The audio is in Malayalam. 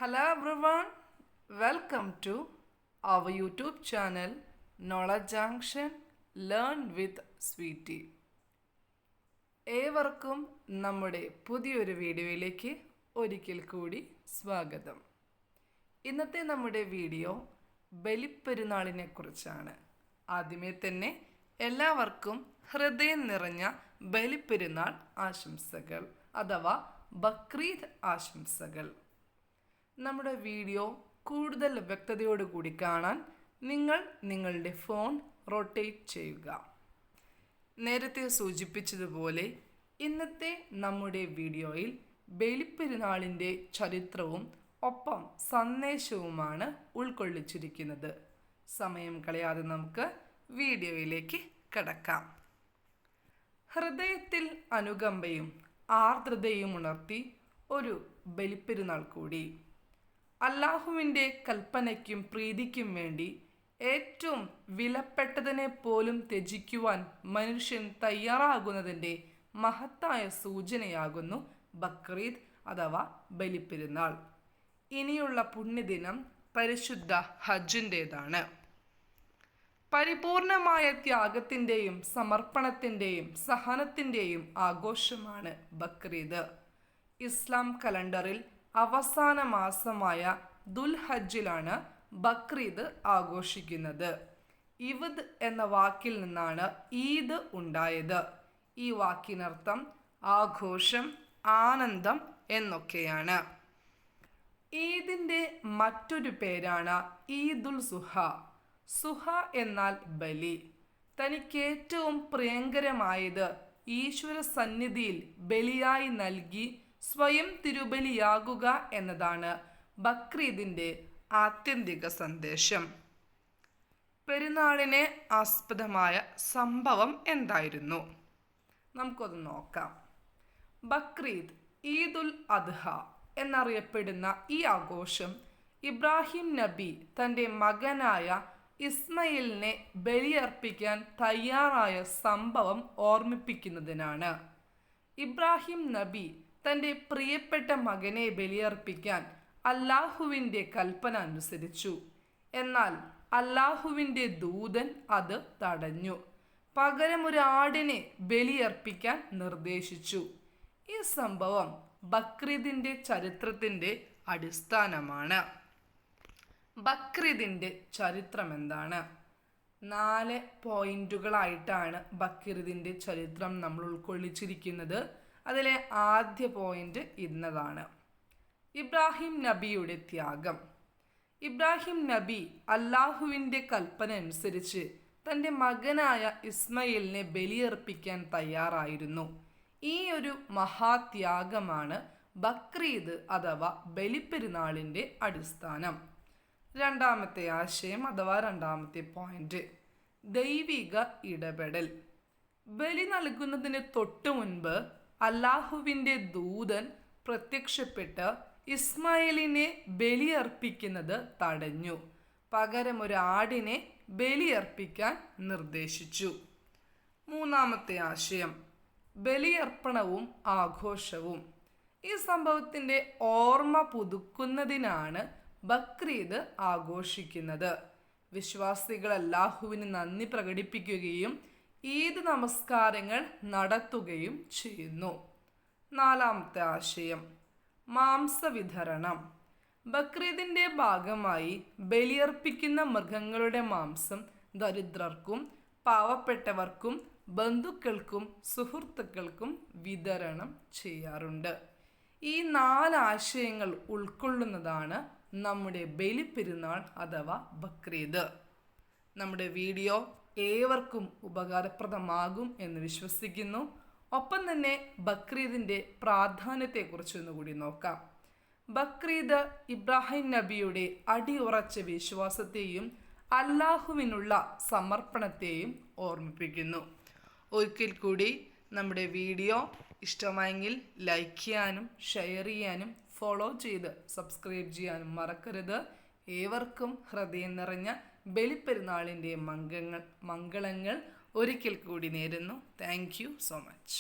Hello everyone, welcome to our YouTube channel Knowledge Junction Learn with Sweetie. ഏവർക്കും നമ്മുടെ പുതിയൊരു വീഡിയോയിലേക്ക് ഒരിക്കൽ കൂടി സ്വാഗതം. ഇന്നത്തെ നമ്മുടെ വീഡിയോ ബലിപ്പെരുന്നാളിനെ കുറിച്ചാണ്. ആദ്യമേ തന്നെ എല്ലാവർക്കും ഹൃദയം നിറഞ്ഞ ബലിപ്പെരുന്നാൾ ആശംസകൾ അഥവാ ബക്രീദ് ആശംസകൾ. നമ്മുടെ വീഡിയോ കൂടുതൽ വ്യക്തതയോടുകൂടി കാണാൻ നിങ്ങൾ നിങ്ങളുടെ ഫോൺ റൊട്ടേറ്റ് ചെയ്യുക. നേരത്തെ സൂചിപ്പിച്ചതുപോലെ ഇന്നത്തെ നമ്മുടെ വീഡിയോയിൽ ബലിപ്പെരുന്നാളിൻ്റെ ചരിത്രവും ഒപ്പം സന്ദേശവുമാണ് ഉൾക്കൊള്ളിച്ചിരിക്കുന്നത്. സമയം കളയാതെ നമുക്ക് വീഡിയോയിലേക്ക് കടക്കാം. ഹൃദയത്തിൽ അനുകമ്പയും ആർദ്രതയും ഉണർത്തി ഒരു ബലിപ്പെരുന്നാൾ കൂടി. അല്ലാഹുവിൻ്റെ കൽപ്പനയ്ക്കും പ്രീതിക്കും വേണ്ടി ഏറ്റവും വിലപ്പെട്ടതിനെ പോലും ത്യജിക്കുവാൻ മനുഷ്യൻ തയ്യാറാകുന്നതിൻ്റെ മഹത്തായ സൂചനയാകുന്നു ബക്രീദ് അഥവാ ബലിപ്പെരുന്നാൾ. ഇനിയുള്ള പുണ്യദിനം പരിശുദ്ധ ഹജ്ജിൻ്റേതാണ്. പരിപൂർണമായ ത്യാഗത്തിൻ്റെയും സമർപ്പണത്തിൻ്റെയും സഹനത്തിൻ്റെയും ആഘോഷമാണ് ബക്രീദ്. ഇസ്ലാം കലണ്ടറിൽ അവസാന മാസമായ ദുൽഹജ്ജിലാണ് ബക്രീദ് ആഘോഷിക്കുന്നത്. ഇവദ് എന്ന വാക്കിൽ നിന്നാണ് ഈദ് ഉണ്ടായത്. ഈ വാക്കിനർത്ഥം ആഘോഷം, ആനന്ദം എന്നൊക്കെയാണ്. ഈദിൻ്റെ മറ്റൊരു പേരാണ് ഈദുൽ സുഹ. സുഹ എന്നാൽ ബലി. തനിക്ക് ഏറ്റവും പ്രിയങ്കരമായത് ഈശ്വര സന്നിധിയിൽ ബലിയായി നൽകി സ്വയം തിരുബലിയാകുക എന്നതാണ് ബക്രീദിൻ്റെ ആത്യന്തിക സന്ദേശം. പെരുന്നാളിനെ ആസ്പദമായ സംഭവം എന്തായിരുന്നു? നമുക്കൊന്ന് നോക്കാം. ബക്രീദ്, ഈദുൽ അദ്ഹ എന്നറിയപ്പെടുന്ന ഈ ആഘോഷം ഇബ്രാഹിം നബി തൻ്റെ മകനായ ഇസ്മയിലിനെ ബലിയർപ്പിക്കാൻ തയ്യാറായ സംഭവം ഓർമ്മിപ്പിക്കുന്നതിനാണ്. ഇബ്രാഹിം നബി തൻ്റെ പ്രിയപ്പെട്ട മകനെ ബലിയർപ്പിക്കാൻ അല്ലാഹുവിൻ്റെ കൽപ്പന അനുസരിച്ചു. എന്നാൽ അല്ലാഹുവിൻ്റെ ദൂതൻ അത് തടഞ്ഞു. പകരം ഒരു ആടിനെ ബലിയർപ്പിക്കാൻ നിർദ്ദേശിച്ചു. ഈ സംഭവം ബക്രീദിൻ്റെ ചരിത്രത്തിൻ്റെ അടിസ്ഥാനമാണ്. ബക്രീദിൻ്റെ ചരിത്രം എന്താണ്? 4 പോയിന്റുകളായിട്ടാണ് ബക്രീദിൻ്റെ ചരിത്രം നമ്മൾ ഉൾക്കൊള്ളിച്ചിരിക്കുന്നത്. അതിലെ ആദ്യ പോയിന്റ് ഇന്നതാണ്: ഇബ്രാഹിം നബിയുടെ ത്യാഗം. ഇബ്രാഹിം നബി അല്ലാഹുവിൻ്റെ കൽപ്പന അനുസരിച്ച് തൻ്റെ മകനായ ഇസ്മയിലിനെ ബലിയർപ്പിക്കാൻ തയ്യാറായിരുന്നു. ഈ ഒരു മഹാത്യാഗമാണ് ബക്രീദ് അഥവാ ബലിപ്പെരുന്നാളിൻ്റെ അടിസ്ഥാനം. രണ്ടാമത്തെ ആശയം അഥവാ രണ്ടാമത്തെ പോയിന്റ് ദൈവിക ഇടപെടൽ. ബലി നൽകുന്നതിന് തൊട്ടു മുൻപ് അല്ലാഹുവിൻ്റെ ദൂതൻ പ്രത്യക്ഷപ്പെട്ട് ഇസ്മായിലിനെ ബലിയർപ്പിക്കുന്നത് തടഞ്ഞു. പകരം ഒരു ആടിനെ ബലിയർപ്പിക്കാൻ നിർദ്ദേശിച്ചു. മൂന്നാമത്തെ ആശയം ബലിയർപ്പണവും ആഘോഷവും. ഈ സംഭവത്തിൻ്റെ ഓർമ്മ പുതുക്കുന്നതിനാണ് ബക്രീദ് ആഘോഷിക്കുന്നത്. വിശ്വാസികൾ അല്ലാഹുവിന് നന്ദി പ്രകടിപ്പിക്കുകയും ഈദ് നമസ്കാരങ്ങൾ നടത്തുകയും ചെയ്യുന്നു. നാലാമത്തെ ആശയം മാംസവിതരണം. ബക്രീദിൻ്റെ ഭാഗമായി ബലിയർപ്പിക്കുന്ന മൃഗങ്ങളുടെ മാംസം ദരിദ്രർക്കും പാവപ്പെട്ടവർക്കും ബന്ധുക്കൾക്കും സുഹൃത്തുക്കൾക്കും വിതരണം ചെയ്യാറുണ്ട്. ഈ 4 ആശയങ്ങൾ ഉൾക്കൊള്ളുന്നതാണ് നമ്മുടെ ബലിപ്പെരുന്നാൾ അഥവാ ബക്രീദ്. നമ്മുടെ വീഡിയോ ഏവർക്കും ഉപകാരപ്രദമാകും എന്ന് വിശ്വസിക്കുന്നു. ഒപ്പം തന്നെ ബക്രീദിൻ്റെ പ്രാധാന്യത്തെക്കുറിച്ചൊന്നുകൂടി നോക്കാം. ബക്രീദ് ഇബ്രാഹിം നബിയുടെ അടിയുറച്ച വിശ്വാസത്തെയും അല്ലാഹുവിനുള്ള സമർപ്പണത്തെയും ഓർമ്മിപ്പിക്കുന്നു. ഒരിക്കൽ കൂടി നമ്മുടെ വീഡിയോ ഇഷ്ടമായെങ്കിൽ ലൈക്ക് ചെയ്യാനും ഷെയർ ചെയ്യാനും ഫോളോ ചെയ്ത് സബ്സ്ക്രൈബ് ചെയ്യാനും മറക്കരുത്. ഏവർക്കും ഹൃദയം നിറഞ്ഞ ബലിപ്പെരുന്നാളിൻ്റെ മംഗളങ്ങൾ ഒരിക്കൽ കൂടി നേരുന്നു. Thank you so much.